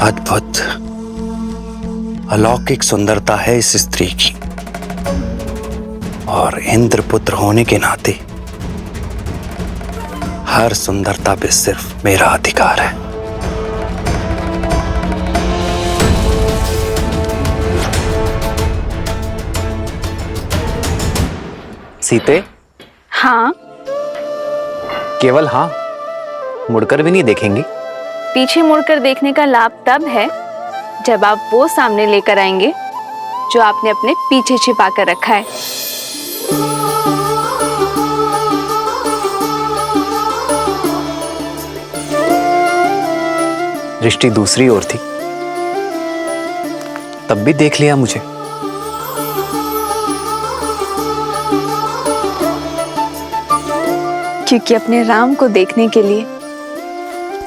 अद्भुत अलौकिक सुंदरता है इस स्त्री की, और इंद्रपुत्र होने के नाते हर सुंदरता पे सिर्फ मेरा अधिकार है। सीते? हाँ। केवल हाँ, मुड़कर भी नहीं देखेंगी? पीछे मुड़कर देखने का लाभ तब है जब आप वो सामने लेकर आएंगे जो आपने अपने पीछे छिपा कर रखा है। दृष्टि दूसरी ओर थी, तब भी देख लिया मुझे। क्योंकि अपने राम को देखने के लिए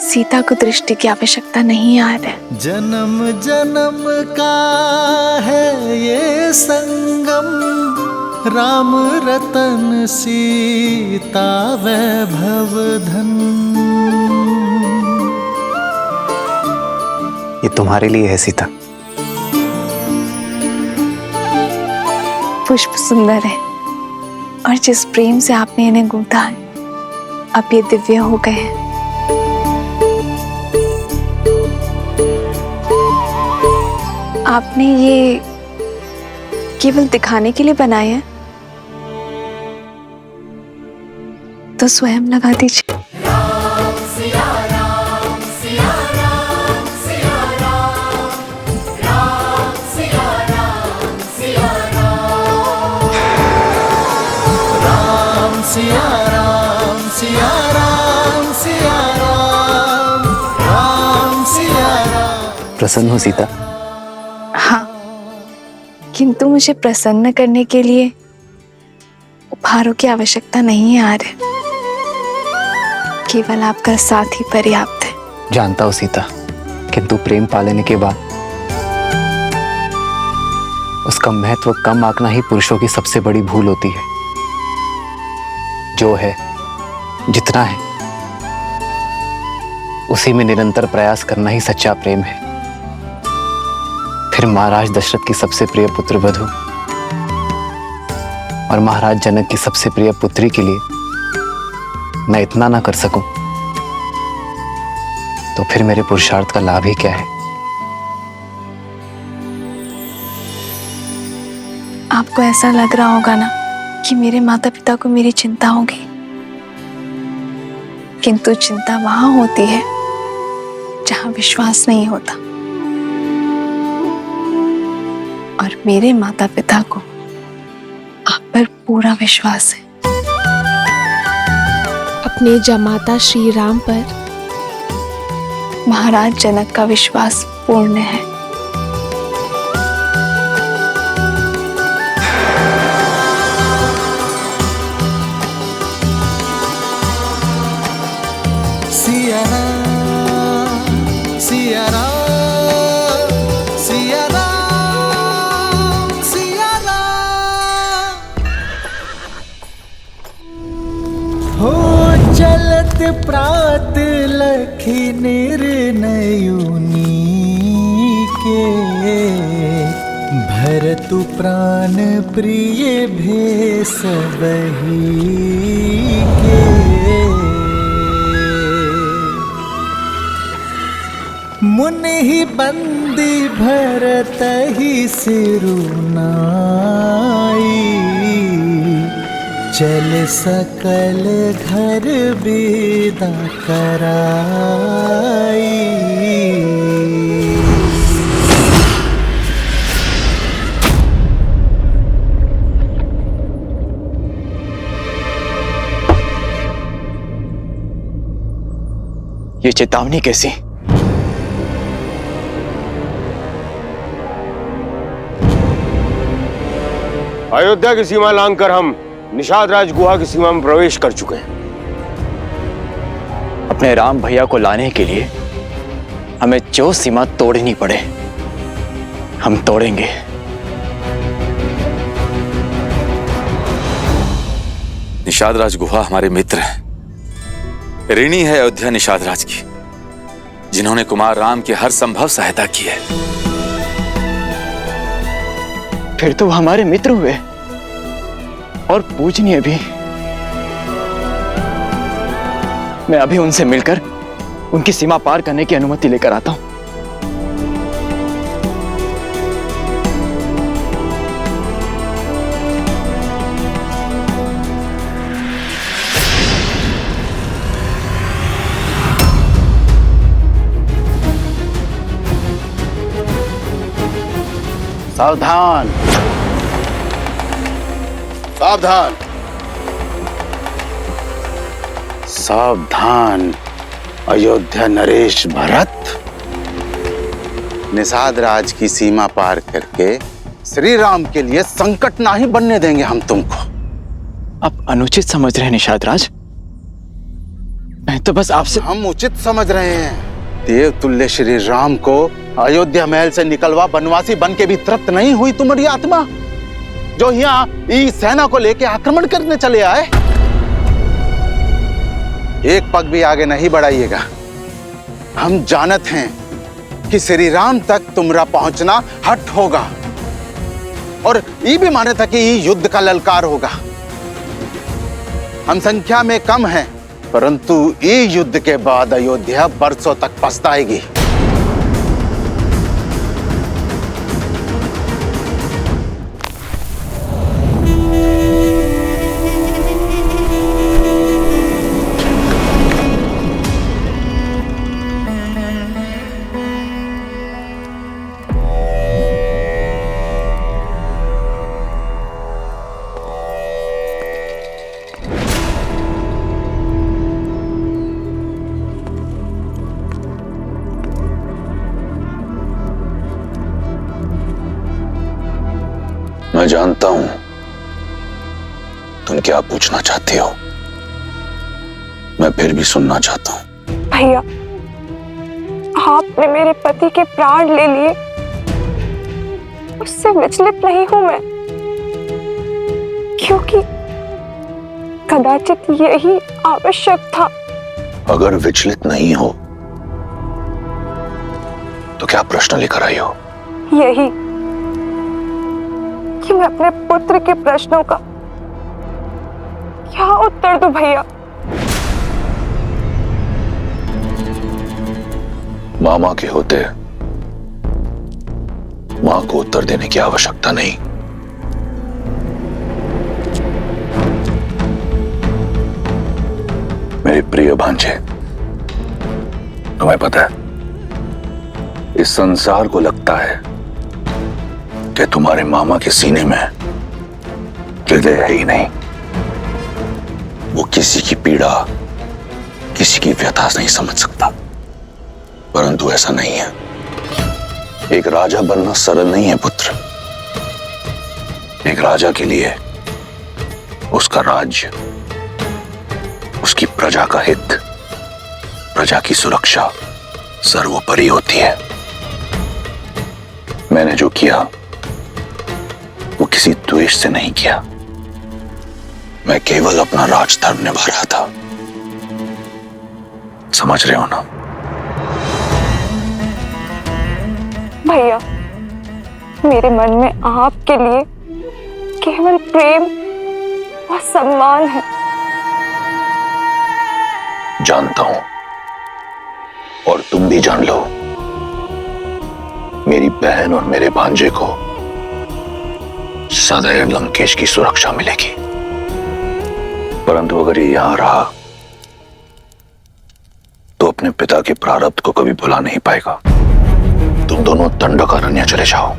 सीता को दृष्टि की आवश्यकता नहीं आ रहा है। जन्म जन्म का है ये संगम, राम रतन सीता वैभव धन। ये तुम्हारे लिए है सीता। पुष्प सुंदर है, और जिस प्रेम से आपने इन्हें गूंथा है, अब ये दिव्य हो गए हैं। आपने ये केवल दिखाने के लिए बनाए हैं, तो स्वयं लगा दीजिए। सिया राम सिया राम सिया राम, राम सिया राम। प्रसन्न हो सीता? हाँ, किंतु मुझे प्रसन्न करने के लिए उपहारों की आवश्यकता नहीं है आर्य। केवल आपका साथ ही पर्याप्त है। जानता हूं सीता, किंतु प्रेम पालेने के बाद उसका महत्व कम आंकना ही पुरुषों की सबसे बड़ी भूल होती है। जो है, जितना है, उसी में निरंतर प्रयास करना ही सच्चा प्रेम है। फिर महाराज दशरथ की सबसे प्रिय पुत्र वधु और महाराज जनक की सबसे प्रिय पुत्री के लिए मैं इतना ना कर सकूं, तो फिर मेरे पुरुषार्थ का लाभ ही क्या है? आपको ऐसा लग रहा होगा ना कि मेरे माता पिता को मेरी चिंता होगी, किंतु चिंता वहां होती है जहां विश्वास नहीं होता, और मेरे माता पिता को आप पर पूरा विश्वास है। अपने जमाता श्री राम पर महाराज जनक का विश्वास पूर्ण है। सिया राम सिया राम सिया राम सिया राम। हो चलत प्रात लखी निर्नयुनी के, भरतु प्राण प्रिय भेष बही के। मुनि ही बंदी भरत ही सिरुनाई, चल सकल घर विदा कराई। ये चेतावनी कैसी? अयोध्या की सीमा लांघकर हम निषाद राज गुहा की सीमा में प्रवेश कर चुके हैं। अपने राम भैया को लाने के लिए हमें जो सीमा तोड़नी पड़े हम तोड़ेंगे। निषाद राज गुहा हमारे मित्र हैं। ऋणी है अयोध्या निषाद राज की, जिन्होंने कुमार राम की हर संभव सहायता की है। फिर तो वो हमारे मित्र हुए और पूजनीय भी। मैं अभी उनसे मिलकर उनकी सीमा पार करने की अनुमति लेकर आता हूं। सावधान, सावधान, सावधान। अयोध्या नरेश भरत, निषाद राज की सीमा पार करके श्री राम के लिए संकट नहीं बनने देंगे हम तुमको। आप अनुचित समझ रहे हैं निषाद राज। मैं तो बस आपसे। हम उचित समझ रहे हैं। देव तुल्य श्री राम को अयोध्या महल से निकलवा बनवासी बन के भी तृप्त नहीं हुई तुम्हारी आत्मा, जो यहाँ इस सेना को लेके आक्रमण करने चले आए। एक पग भी आगे नहीं बढ़ाइएगा। हम जानत हैं कि श्री राम तक तुम्हारा पहुंचना हट होगा और ये भी माने था कि ये युद्ध का ललकार होगा। हम संख्या में कम हैं, परंतु ये युद्ध के बाद अयोध्या बरसों तक पछताएगी। मैं जानता हूं तुम क्या पूछना चाहती हो। मैं फिर भी सुनना चाहता हूं। भैया, आपने मेरे पति के प्राण ले लिए, उससे विचलित नहीं हूं मैं, क्योंकि कदाचित यही आवश्यक था। अगर विचलित नहीं हो तो क्या प्रश्न लेकर आई हो? यही कि मैं अपने पुत्र के प्रश्नों का क्या उत्तर दूं भैया। मामा के होते मां को उत्तर देने की आवश्यकता नहीं। मेरे प्रिय भांजे, तुम्हें पता है इस संसार को लगता है कि तुम्हारे मामा के सीने में हृदय है ही नहीं। वो किसी की पीड़ा, किसी की व्यथा नहीं समझ सकता, परंतु ऐसा नहीं है। एक राजा बनना सरल नहीं है पुत्र। एक राजा के लिए उसका राज्य, उसकी प्रजा का हित, प्रजा की सुरक्षा सर्वोपरि होती है। मैंने जो किया वो किसी द्वेष से नहीं किया। मैं केवल अपना राजधर्म निभा रहा था। समझ रहे हो ना? भैया, मेरे मन में आपके लिए केवल प्रेम और सम्मान है। जानता हूं, और तुम भी जान लो। मेरी बहन और मेरे भांजे को सदैव लंकेश की सुरक्षा मिलेगी, परंतु अगर ये यहां रहा तो अपने पिता के प्रारब्ध को कभी भुला नहीं पाएगा। तुम दोनों दंडकारण्य चले जाओ,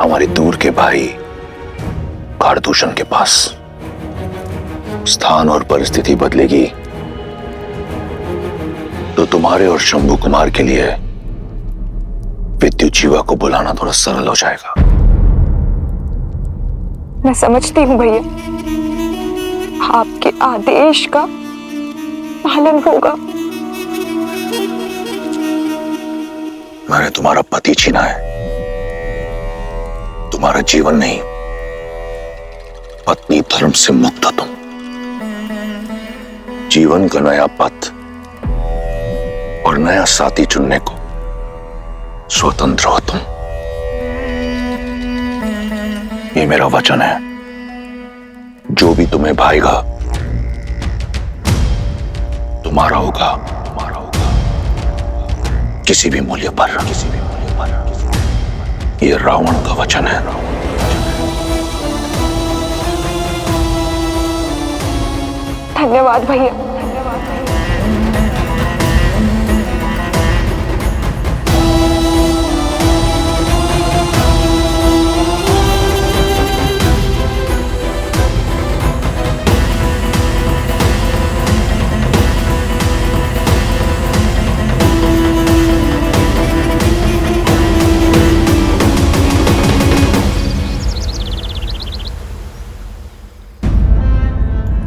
हमारे दूर के भाई कारदूषण के पास। स्थान और परिस्थिति बदलेगी तो तुम्हारे और शंभू कुमार के लिए विद्युत जीवा को बुलाना थोड़ा सरल हो जाएगा। मैं समझती हूँ भैया, आपके आदेश का पालन होगा। मैंने तुम्हारा पति छीना है, तुम्हारा जीवन नहीं। पत्नी धर्म से मुक्त हो तुम। जीवन का नया पथ और नया साथी चुनने को स्वतंत्र हो तुम। ये मेरा वचन है, जो भी तुम्हें भाएगा तुम्हारा होगा, किसी भी मूल्य पर। ये रावण का वचन है। धन्यवाद भैया।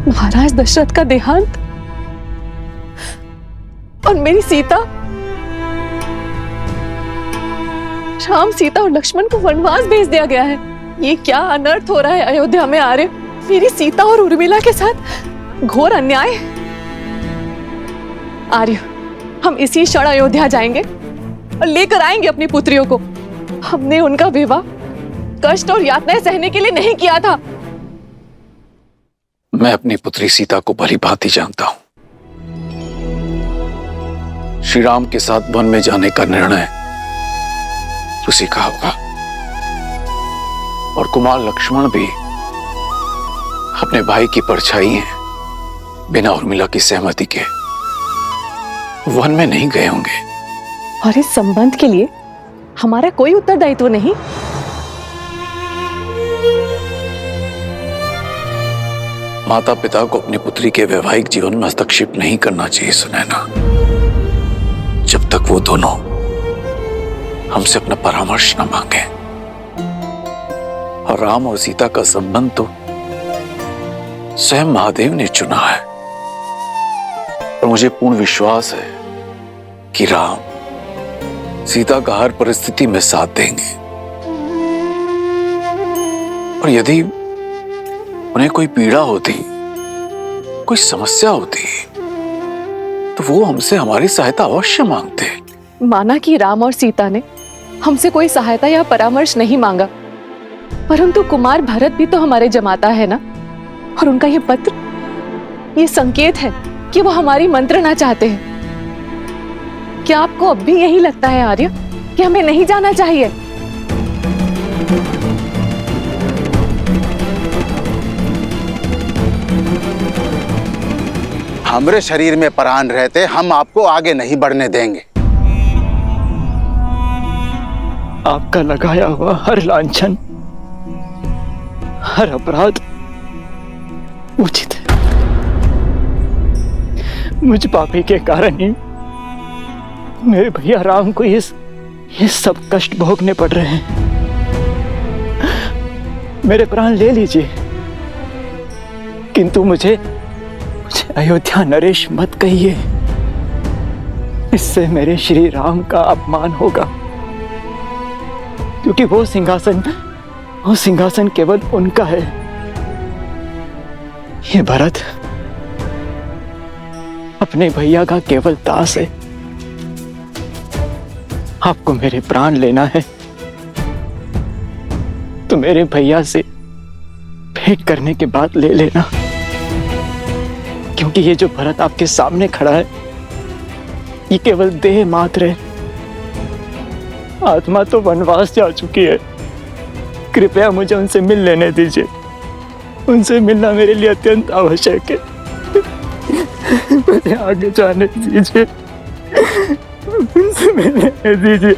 महाराज दशरथ का देहांत और मेरी सीता, राम, सीता और लक्ष्मण को वनवास भेज दिया गया है। ये क्या अनर्थ हो रहा है अयोध्या में आर्य? मेरी सीता और उर्मिला के साथ घोर अन्याय। आर्य, हम इसी क्षण अयोध्या जाएंगे और लेकर आएंगे अपनी पुत्रियों को। हमने उनका विवाह कष्ट और यातनाएं सहने के लिए नहीं किया था। मैं अपनी पुत्री सीता को भली भांति जानता हूं। श्री राम के साथ वन में जाने का निर्णय उसी का होगा, और कुमार लक्ष्मण भी अपने भाई की परछाई हैं, बिना उर्मिला की सहमति के वन में नहीं गए होंगे। और इस संबंध के लिए हमारा कोई उत्तरदायित्व नहीं। माता पिता को अपनी पुत्री के वैवाहिक जीवन में हस्तक्षेप नहीं करना चाहिए सुनैना, जब तक वो दोनों हमसे अपना परामर्श न मांगे। और राम और सीता का संबंध तो स्वयं महादेव ने चुना है, और मुझे पूर्ण विश्वास है कि राम सीता का हर परिस्थिति में साथ देंगे। और यदि उन्हें कोई पीड़ा होती, कोई समस्या होती, तो वो हमसे हमारी सहायता अवश्य मांगते। माना कि राम और सीता ने हमसे कोई सहायता या परामर्श नहीं मांगा, परंतु कुमार भरत भी तो हमारे जमाता है ना। और उनका ये पत्र, ये संकेत है कि वो हमारी मंत्रणा चाहते हैं। क्या आपको अब भी यही लगता है आर्य कि हमें नहीं जाना चाहिए? हमरे शरीर में प्राण रहते हम आपको आगे नहीं बढ़ने देंगे। आपका लगाया हुआ हर लांछन, हर अपराध उचित है। मुझ पापी के कारण ही मेरे भैया राम को ये सब कष्ट भोगने पड़ रहे हैं। मेरे प्राण ले लीजिए, किंतु मुझे अयोध्या नरेश मत कहिए। इससे मेरे श्री राम का अपमान होगा, क्योंकि वो सिंहासन केवल उनका है। ये भरत अपने भैया का केवल दास है। आपको मेरे प्राण लेना है तो मेरे भैया से भेंट करने के बाद ले लेना, क्योंकि ये जो भरत आपके सामने खड़ा है ये केवल देह मात्र है। आत्मा तो वनवास जा चुकी है। कृपया मुझे उनसे मिल लेने दीजिए। उनसे मिलना मेरे लिए अत्यंत आवश्यक है। मुझे आगे जाने दीजिए, उनसे मिलने दीजिए।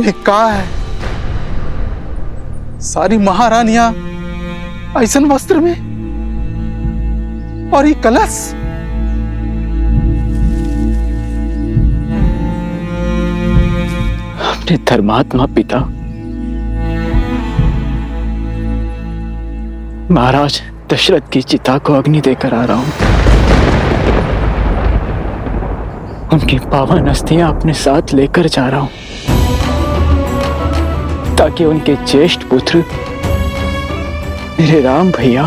ये का है? सारी महारानियां ऐसन वस्त्र में, और ये कलश अपने धर्मात्मा पिता महाराज दशरथ की चिता को अग्नि देकर आ रहा हूं। उनकी पावन अस्थियां अपने साथ लेकर जा रहा हूं ताकि उनके ज्येष्ठ पुत्र मेरे राम भैया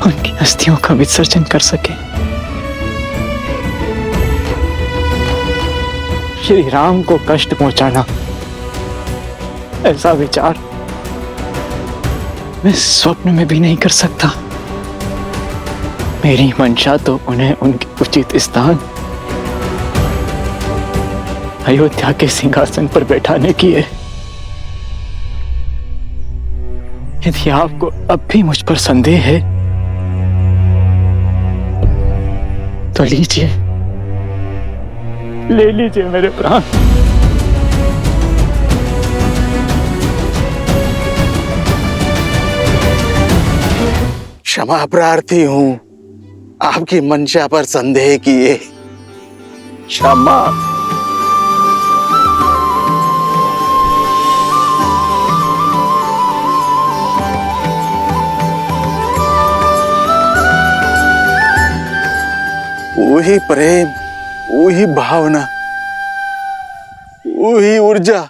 उनकी अस्थियों का विसर्जन कर सके। श्री राम को कष्ट पहुंचाना, ऐसा विचार मैं स्वप्न में भी नहीं कर सकता। मेरी मंशा तो उन्हें उनके उचित स्थान अयोध्या के सिंहासन पर बैठाने की है। यदि आपको अब भी मुझ पर संदेह है तो लीजिए, ले लीजिए मेरे प्राण। क्षमा प्रार्थी हूं आपकी मंशा पर संदेह किए। क्षमा। वही प्रेम, वही भावना, वही ऊर्जा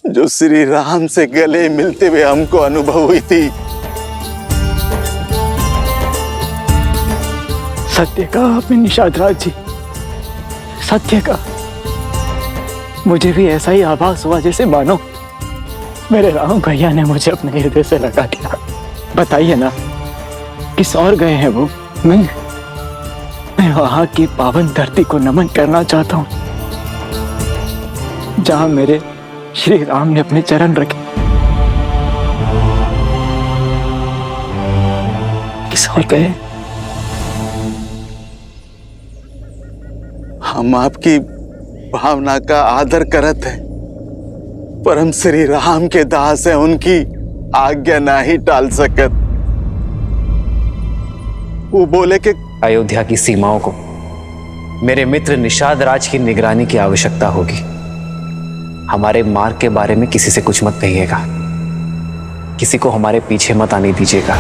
जो श्री राम से गले मिलते हुए हमको अनुभव हुई थी। सत्य कहा आपने निषाद राज जी, सत्य का। मुझे भी ऐसा ही आभास हुआ जैसे मानो मेरे राम भैया ने मुझे अपने हृदय से लगा दिया। बताइए ना, किस और गए हैं वो? मैं वहां की पावन धरती को नमन करना चाहता हूं जहां मेरे श्री राम ने अपने चरण रखे। किस और गए? हम आपकी भावना का आदर करत हैं, पर हम श्री राम के दास हैं, उनकी आज्ञा नहीं टाल सकत। वो बोले कि अयोध्या की सीमाओं को मेरे मित्र निषाद राज की निगरानी की आवश्यकता होगी। हमारे मार्ग के बारे में किसी से कुछ मत कहिएगा, किसी को हमारे पीछे मत आने दीजिएगा।